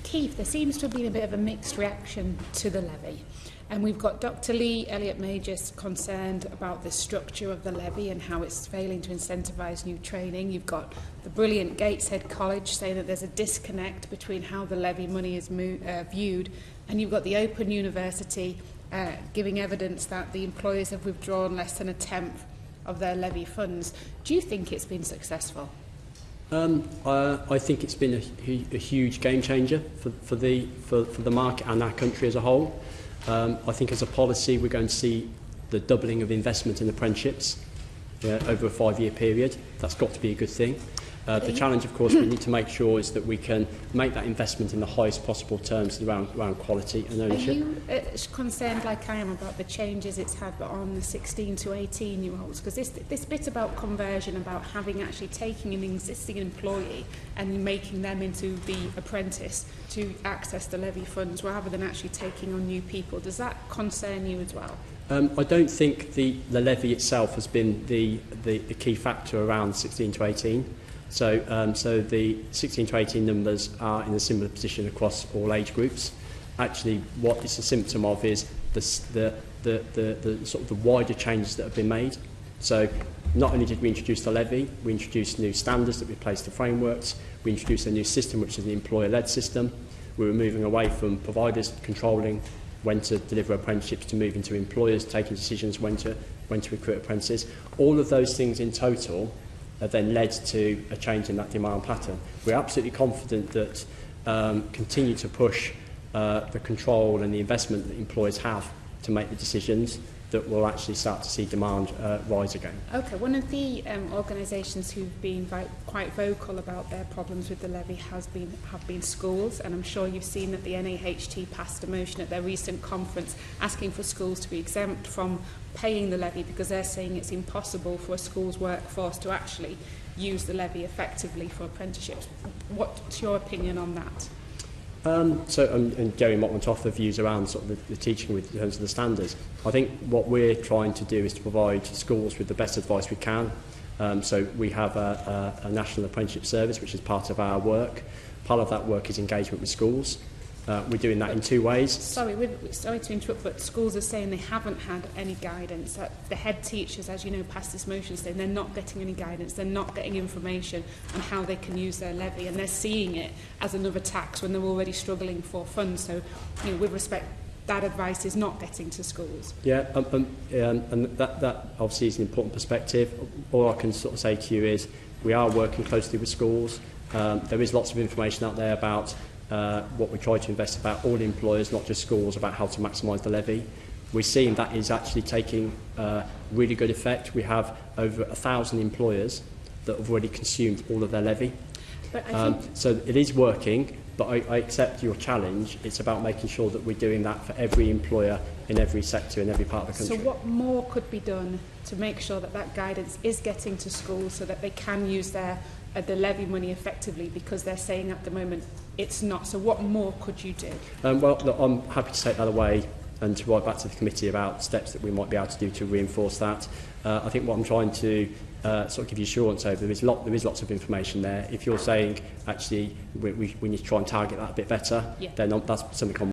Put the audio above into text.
Keith, there seems to have been a bit of a mixed reaction to the levy. And we've got Dr. Lee Elliott-Majors concerned about the structure of the levy and how it's failing to incentivise new training. You've got the brilliant Gateshead College saying that there's a disconnect between how the levy money is viewed. And you've got the Open University giving evidence that the employers have withdrawn less than a tenth of their levy funds. Do you think it's been successful? I think it's been a huge game changer for the market and our country as a whole. I think as a policy we're going to see the doubling of investment in apprenticeships over a 5-year period. That's got to be a good thing. The challenge, of course, we need to make sure is that we can make that investment in the highest possible terms around quality and ownership. Are you concerned, like I am, about the changes it's had on the 16 to 18-year-olds? Because this bit about conversion, about having actually taking an existing employee and making them into the apprentice to access the levy funds rather than actually taking on new people, does that concern you as well? I don't think the levy itself has been the key factor around 16 to 18. So the 16 to 18 numbers are in a similar position across all age groups. Actually, what it's a symptom of is the sort of the wider changes that have been made. So not only did we introduce the levy, we introduced new standards that replaced the frameworks. We introduced a new system, which is the employer-led system. We were moving away from providers controlling when to deliver apprenticeships to moving to employers taking decisions when to recruit apprentices. All of those things in total have then led to a change in that demand pattern. We're absolutely confident that continue to push the control and the investment that employers have to make the decisions that will actually start to see demand rise again. Okay, one of the organisations who've been quite vocal about their problems with the levy have been schools, and I'm sure you've seen that the NAHT passed a motion at their recent conference asking for schools to be exempt from paying the levy because they're saying it's impossible for a school's workforce to actually use the levy effectively for apprenticeships. What's your opinion on that? And Gary Mott went off the views around sort of the teaching in terms of the standards. I think what we're trying to do is to provide schools with the best advice we can. So we have a national apprenticeship service, which is part of our work. Part of that work is engagement with schools. We're doing that in two ways. Sorry to interrupt, but schools are saying they haven't had any guidance. The head teachers, as you know, passed this motion saying they're not getting any guidance, they're not getting information on how they can use their levy, and they're seeing it as another tax when they're already struggling for funds. So, you know, with respect, that advice is not getting to schools. Yeah, and that obviously is an important perspective. All I can sort of say to you is we are working closely with schools. There is lots of information out there about what we try to invest about all employers, not just schools, about how to maximise the levy. We're seeing that is actually taking really good effect. We have over 1,000 employers that have already consumed all of their levy. So it is working, but I accept your challenge. It's about making sure that we're doing that for every employer in every sector in every part of the country. So what more could be done to make sure that that guidance is getting to schools so that they can use the levy money effectively, because they're saying at the moment it's not. So what more could you do? Well, look, I'm happy to take that away and to write back to the committee about steps that we might be able to do to reinforce that. I think what I'm trying to sort of give you assurance over, there is lots of information there. If you're saying actually we need to try and target that a bit better, then that's something